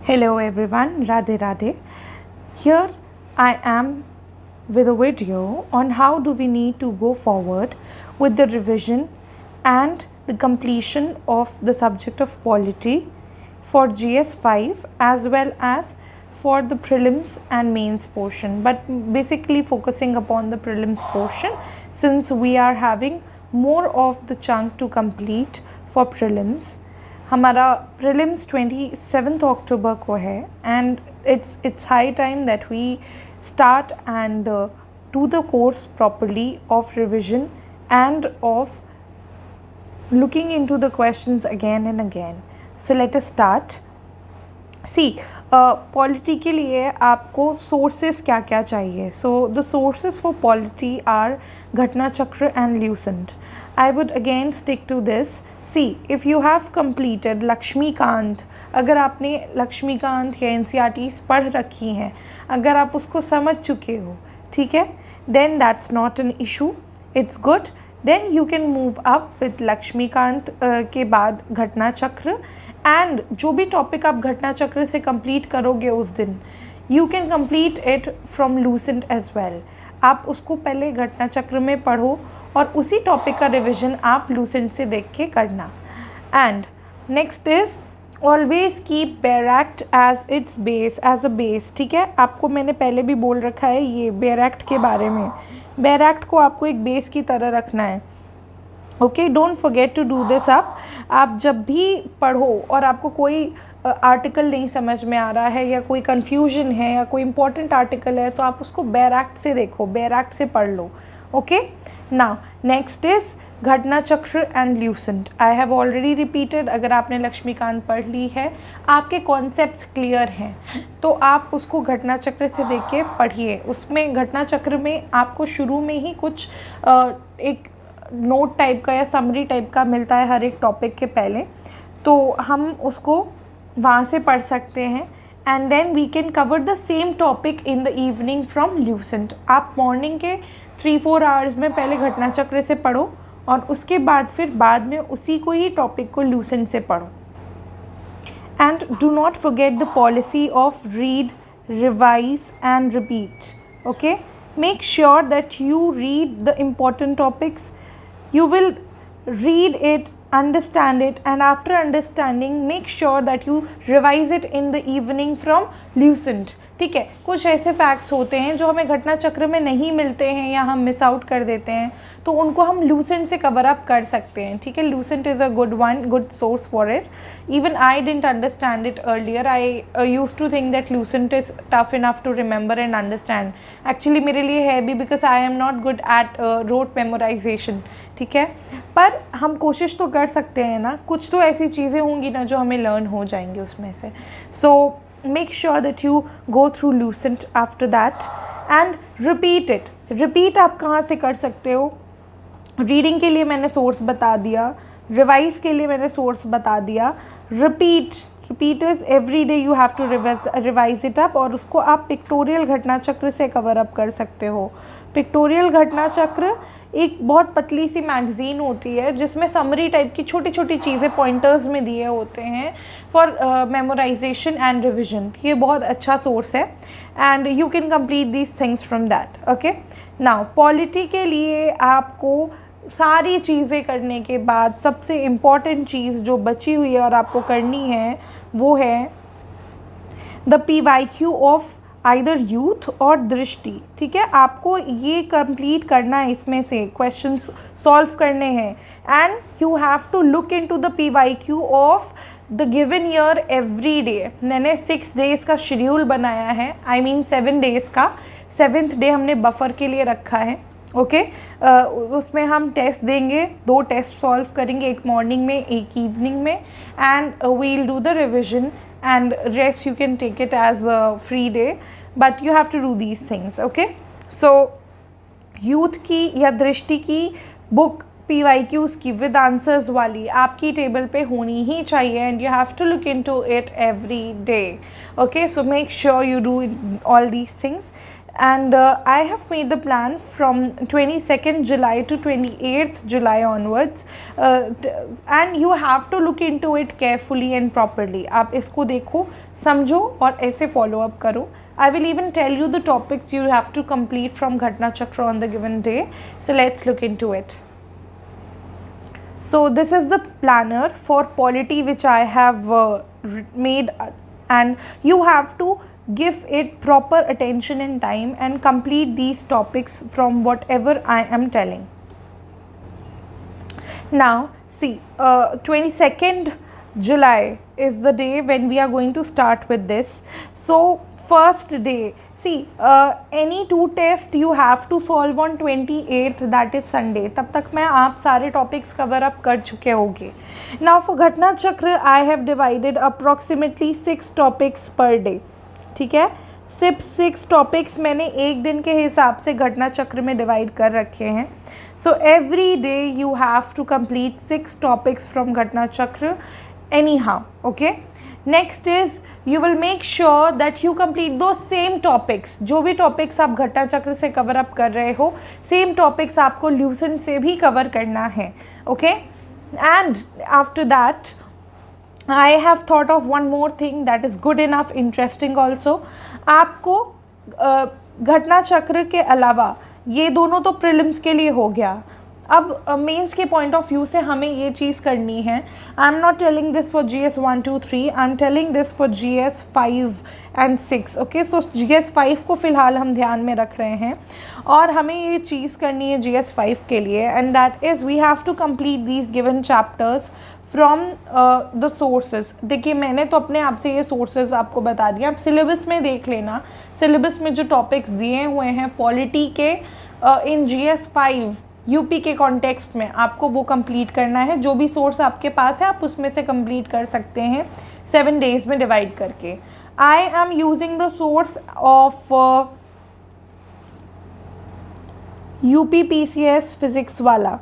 Hello everyone, Radhe Radhe. Here I am with a video on how do we need to go forward with the revision and the completion of the subject of polity for GS5 as well as for the prelims and mains portion, but basically focusing upon the prelims portion since we are having more of the chunk to complete for prelims. हमारा prelims 27 अक्टूबर को है and it's high time that we start and do the course properly of revision and of looking into the questions again and again. So let us start. See, polity के लिए आपको sources क्या क्या चाहिए. So the sources for polity are Ghatna Chakra and Lucent. I would again stick to this. See, if you have completed Laxmikanth, अगर आपने लक्ष्मीकांत या NCERTs पढ़ रखी हैं, अगर आप उसको समझ चुके हो, ठीक है, then that's not an issue. It's good. Then you can move up with Laxmikant के बाद घटना चक्र एंड जो भी टॉपिक आप घटना चक्र से कंप्लीट करोगे उस दिन, you can complete it from Lucent as well. आप उसको पहले घटना चक्र में पढ़ो और उसी टॉपिक का रिवीजन आप लूसेंट से देख के करना. And next is always keep bare act as its base, as a base. ठीक है, आपको मैंने पहले भी बोल रखा है ये बैरैक्ट के बारे में. बैरैक्ट को आपको एक बेस की तरह रखना है. Okay, don't forget to do this. आप जब भी पढ़ो और आपको कोई आर्टिकल नहीं समझ में आ रहा है या कोई कन्फ्यूजन है या कोई इंपॉर्टेंट आर्टिकल है तो आप उसको बैरैक्ट से देखो, बैरैक्ट से पढ़ लो. ओके, नाउ नेक्स्ट इज घटना Chakra and Lucent. I have already repeated. अगर आपने लक्ष्मीकांत पढ़ ली है, आपके कॉन्सेप्ट्स क्लियर हैं, तो आप उसको घटना चक्र से देख के पढ़िए. उसमें घटना चक्र में आपको शुरू में ही कुछ एक नोट टाइप का या समरी टाइप का मिलता है हर एक टॉपिक के पहले, तो हम उसको वहाँ से पढ़ सकते हैं. And then we can cover the same topic in the evening from Lucent. आप मॉर्निंग के 3-4 आवर्स में पहले घटना चक्र से पढ़ो और उसके बाद फिर बाद में उसी को ही टॉपिक को लूसेंट से पढ़ो. And do not forget the policy of read, revise and repeat. Okay, make sure that you read the important topics. You will read it, understand it, and after understanding make sure that you revise it in the evening from Lucent. ठीक है, कुछ ऐसे facts होते हैं जो हमें घटना चक्र में नहीं मिलते हैं या हम मिस आउट कर देते हैं, तो उनको हम लूसेंट से कवर अप कर सकते हैं. ठीक है, Lucent is a good source for it. Even I didn't understand it earlier. I use to think that Lucent is tough enough to remember and understand. Actually मेरे लिए है भी, because I am not good at rote memorisation. ठीक है, पर हम कोशिश तो कर सकते हैं ना. कुछ तो ऐसी चीज़ें होंगी ना जो हमें लर्न हो जाएंगी उसमें से. सो make sure that you go through Lucent after that and repeat it. repeat आप कहाँ से कर सकते हो? रीडिंग के लिए मैंने सोर्स बता दिया, रिवाइज के लिए मैंने सोर्स बता दिया. Repeat is every day you have to revise it up, और उसको आप पिक्टोरियल घटना चक्र से कवर अप कर सकते हो. पिक्टोरियल घटना चक्र एक बहुत पतली सी मैगज़ीन होती है जिसमें समरी टाइप की छोटी छोटी चीज़ें पॉइंटर्स में दिए होते हैं फॉर मेमोराइजेशन एंड रिविजन. ये बहुत अच्छा सोर्स है and you can complete these things from that. Okay, now polity के लिए आपको सारी चीज़ें करने के बाद सबसे इम्पॉर्टेंट चीज़ जो बची हुई है और आपको करनी है वो है the PYQ of either youth और दृष्टि. ठीक है, आपको ये कंप्लीट करना है, इसमें से क्वेश्चंस सॉल्व करने हैं and you have to look into the PYQ of the given year every day. मैंने 6 डेज़ का शेड्यूल बनाया है, आई मीन 7 डेज़ का. 7th डे हमने बफर के लिए रखा है. ओके, उसमें हम टेस्ट देंगे, 2 टेस्ट सॉल्व करेंगे, एक मॉर्निंग में एक इवनिंग में, and we'll do the revision and rest you can take it as a free day, but you have to do these things. Okay, so youth की या दृष्टि की बुक PYQs की with answers वाली आपकी table पे होनी ही चाहिए and you have to look into it every day. Okay, so make sure you do all these things. and I have made the plan from 22nd July to 28th July onwards, and you have to look into it carefully and properly. आप इसको देखो, समझो और ऐसे follow up करो. I will even tell you the topics you have to complete from Ghatna Chakra on the given day. So let's look into it. So this is the planner for polity which I have made, and you have to give it proper attention and time and complete these topics from whatever I am telling. Now see, 22nd July is the day when we are going to start with this. So first day, see, any two test you have to solve on 28th, that is Sunday. तब तक मैं आप सारे topics cover up कर चुके होंगे. Now for घटना चक्र I have divided approximately 6 topics per day. ठीक है, सिर्फ 6 टॉपिक्स मैंने एक दिन के हिसाब से घटना चक्र में डिवाइड कर रखे हैं. So every day you have to complete 6 topics from Ghatna Chakra anyhow. Okay, next is you will make sure that you complete the same topics. जो भी टॉपिक्स आप घटना चक्र से कवर अप कर रहे हो, सेम टॉपिक्स आपको ल्यूसेंट से भी कवर करना है. Okay, and after that I have thought of one more thing that is good enough interesting also. आपको घटना चक्र के अलावा ये दोनों तो प्रीलिम्स के लिए हो गया. अब मेंस के पॉइंट ऑफ व्यू से हमें ये चीज़ करनी है. आई am not telling this for GS 1 2 3, I am telling this for GS 5 and 6. Okay, so GS 5 को फ़िलहाल हम ध्यान में रख रहे हैं और हमें ये चीज़ करनी है GS 5 के लिए, and that is we have to complete these given chapters from the sources. देखिए, मैंने तो अपने आप से ये सोर्सेज आपको बता दिया. आप सिलेबस में देख लेना, सिलेबस में जो टॉपिक्स दिए हुए हैं पॉलिटी के इन GS 5 यूपी के कॉन्टेक्स्ट में, आपको वो कंप्लीट करना है. जो भी सोर्स आपके पास है आप उसमें से कंप्लीट कर सकते हैं 7 डेज़ में डिवाइड करके. I am using the source of UP PCS physics वाला,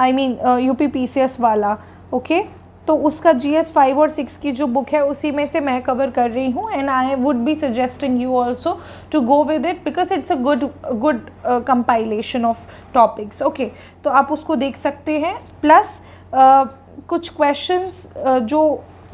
आई मीन UP PCS वाला. ओके, तो उसका GS 5 और 6 की जो बुक है उसी में से मैं कवर कर रही हूँ, and I would be suggesting you also to go with it because it's a good compilation of topics. Okay, तो आप उसको देख सकते हैं. प्लस कुछ क्वेश्चंस जो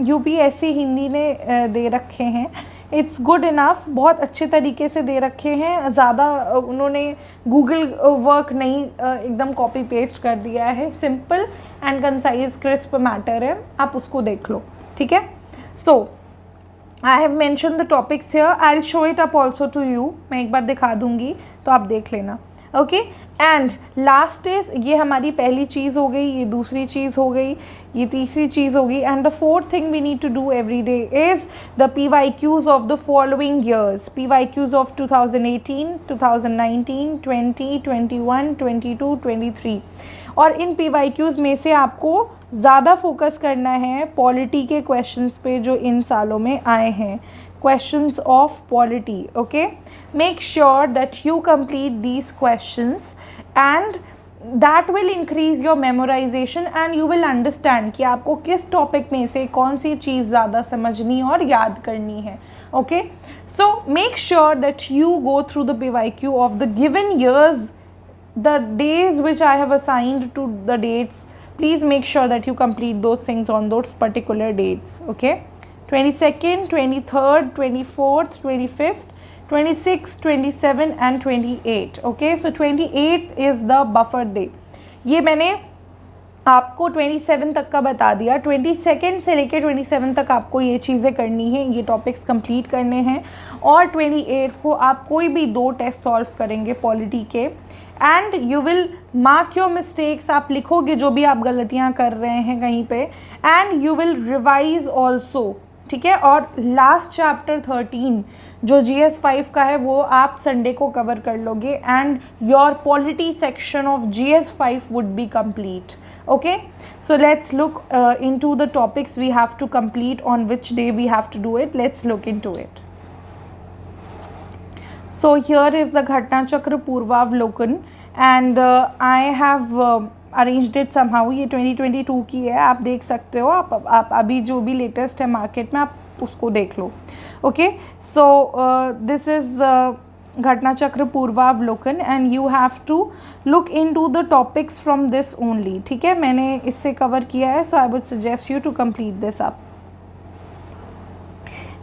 UPSC हिंदी ने दे रखे हैं, इट्स गुड इनफ, बहुत अच्छे तरीके से दे रखे हैं. ज़्यादा उन्होंने गूगल वर्क नहीं एकदम कॉपी पेस्ट कर दिया है. Simple and concise crisp matter है, आप उसको देख लो. ठीक है, so I have mention the topics here. I will show it up also to you. मैं एक बार दिखा दूँगी तो आप देख लेना. ओके, एंड लास्ट इज, ये हमारी पहली चीज़ हो गई, ये दूसरी चीज़ हो गई, ये तीसरी चीज़ होगी, and the fourth thing we need to do every day is the PYQs of the following years. PYQs of 2018, 2019, 20, 21, 22, 23. और इन PYQs में से आपको ज़्यादा फोकस करना है पॉलिटी के क्वेश्चंस पे जो इन सालों में आए हैं. Questions of polity. Okay, make sure that you complete these questions and that will increase your memorization and you will understand कि आपको किस टॉपिक में से कौन सी चीज़ ज़्यादा समझनी और याद करनी है. Okay, so make sure that you go through the PYQ of the given years, the days which I have assigned to the dates. Please make sure that you complete those things on those particular dates. Okay, 22nd, 23rd, 24th, 25th, 26th, 27 and 28. Okay, so 28th is the buffer day. ये मैंने आपको 27 तक का बता दिया. 22nd से लेकर 27 तक आपको ये चीज़ें करनी है, ये टॉपिक्स कंप्लीट करने हैं, और 28th को आप कोई भी 2 टेस्ट सॉल्व करेंगे पॉलिटी के, and you will mark your mistakes. आप लिखोगे जो भी आप गलतियाँ कर रहे हैं कहीं पे, and you will revise also. ठीक है, और लास्ट चैप्टर 13 जो GS 5 का है वो आप संडे को कवर कर लोगे, and your polity section of GS 5 would be complete. Okay, so let's look into the topics we have to complete on which day we have to do it. Let's look into it. So here is the Ghatna Chakra पूर्वावलोकन, and I have arranged it somehow. ये 2022 की है, आप देख सकते हो. आप अभी जो भी लेटेस्ट है मार्केट में आप उसको देख लो. Okay, so this is Ghatna Chakra पूर्वावलोकन, and you have to look into the topics from this only. ठीक है, मैंने इससे कवर किया है, so I would suggest you to complete this up.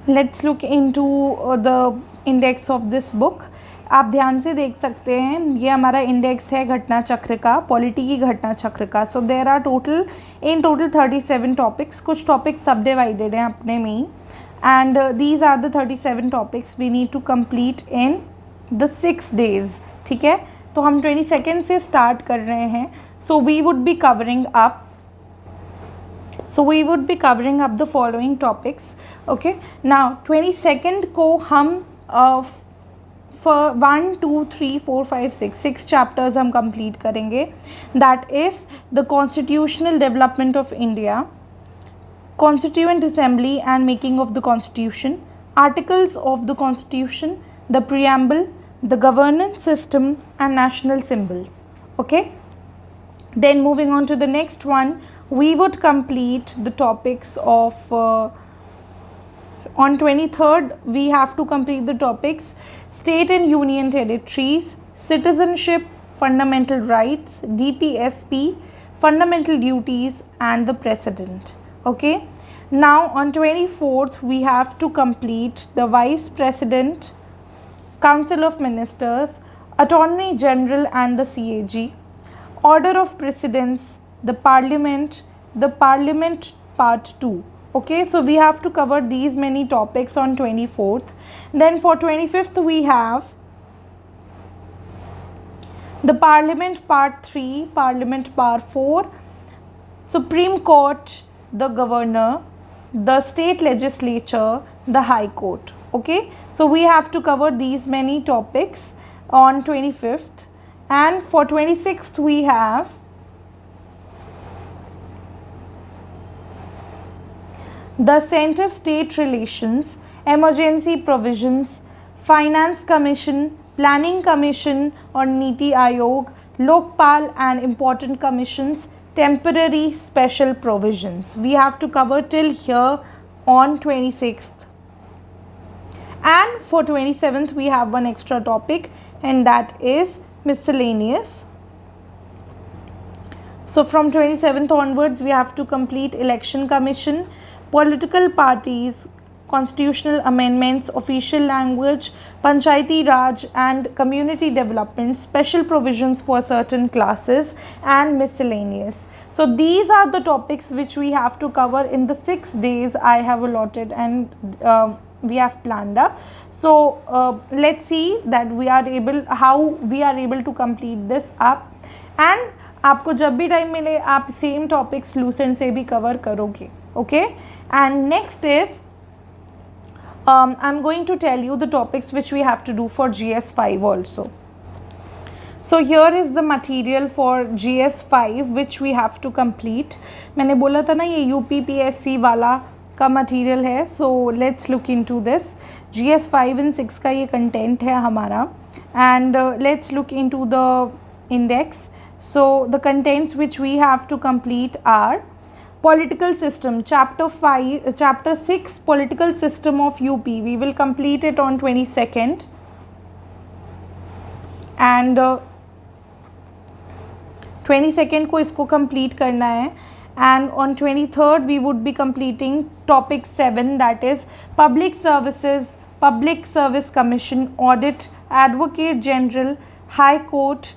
Let's look into the index of this book. आप ध्यान से देख सकते हैं, ये हमारा इंडेक्स है घटना चक्र का, पॉलिटी की घटना चक्र का. So there are in total 37 topics. कुछ टॉपिक्स सब डिवाइडेड हैं अपने में ही, and these are the 37 topics we need to complete in the 6 days. ठीक है, तो हम 22nd से स्टार्ट कर रहे हैं. So we would be covering up the following topics. Okay, now 22nd को हम 1 2 3 4 5 6 चैप्टर्स हम कंप्लीट करेंगे. That is the constitutional development of India, Constituent Assembly and making of the Constitution, Articles of the Constitution, the Preamble, the Governance System and National Symbols. Okay. Then moving on to the next one, we would complete the topics of on 23rd we have to complete the topics State and Union Territories, Citizenship, Fundamental Rights, DPSP, Fundamental Duties and the Precedent. Okay, now on 24th we have to complete the Vice President, Council of Ministers, Attorney General and the CAG, Order of Precedence, the Parliament Part 2. Okay, so we have to cover these many topics on 24th. Then for 25th we have the Parliament Part 3, Parliament Part 4, Supreme Court, the Governor, the State Legislature, the High Court. Okay, so we have to cover these many topics on 25th. And for 26th we have the Center State Relations, Emergency Provisions, Finance Commission, Planning Commission or Niti Aayog, Lokpal and important commissions, temporary special provisions. We have to cover till here on 26th. And for 27th we have one extra topic, and that is miscellaneous. So from 27th onwards we have to complete Election Commission, political parties, constitutional amendments, official language, Panchayati Raj and community development, special provisions for certain classes and miscellaneous. So these are the topics which we have to cover in the 6 days I have allotted and we have planned up. So let's see that how we are able to complete this up. And आपको जब भी time मिले आप same topics Lucent से भी cover करोगे. Okay, and next is I'm going to tell you the topics which we have to do for GS5 also. So here is the material for GS5 which we have to complete. मैंने बोला था ना ये UPPSC वाला का material है. So let's look into this. GS5 and 6 का ये कंटेंट है हमारा, and let's look into the index. So the contents which we have to complete are Political System, Chapter 6, Political System of UP. We will complete it on 22nd. And 22nd को इसको complete करना है. And on 23rd we would be completing topic 7, that is Public Services, Public Service Commission, Audit, Advocate General, High Court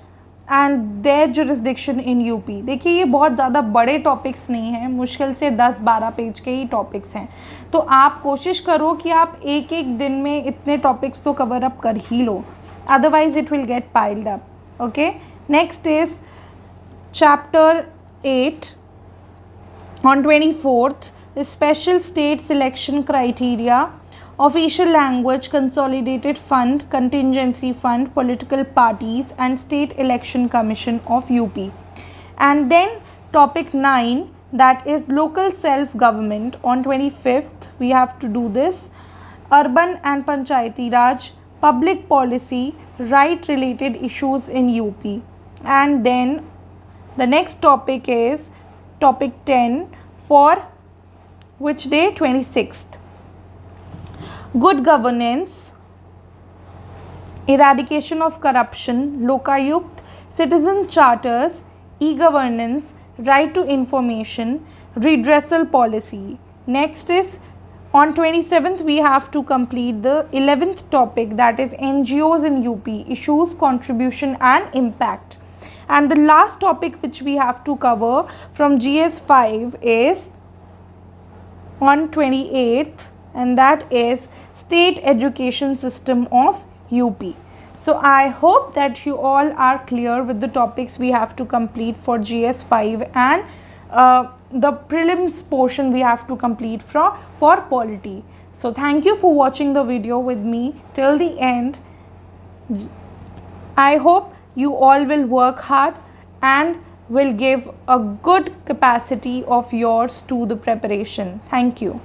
and their jurisdiction in UP. देखिए ये बहुत ज़्यादा बड़े topics नहीं हैं, मुश्किल से 10-12 पेज के ही टॉपिक्स हैं. तो आप कोशिश करो कि आप एक एक दिन में इतने टॉपिक्स तो कवर अप कर ही लो, otherwise it will get piled up. Okay, next is chapter 8 on 24th, Special State Selection Criteria, Official Language, Consolidated Fund, Contingency Fund, Political Parties and State Election Commission of UP. And then topic 9, that is Local Self-Government. On 25th we have to do this. Urban and Panchayati Raj, Public Policy, Right Related Issues in UP. And then the next topic is topic 10 for which day? 26th. Good governance, eradication of corruption, Lokayukt, citizen charters, e-governance, right to information, redressal policy. Next is on 27th we have to complete the 11th topic, that is NGOs in UP, issues, contribution and impact. And the last topic which we have to cover from GS5 is on 28th, and that is state education system of UP. So I hope that you all are clear with the topics we have to complete for GS5 and the prelims portion we have to complete for polity. So thank you for watching the video with me till the end. I hope you all will work hard and will give a good capacity of yours to the preparation. Thank you.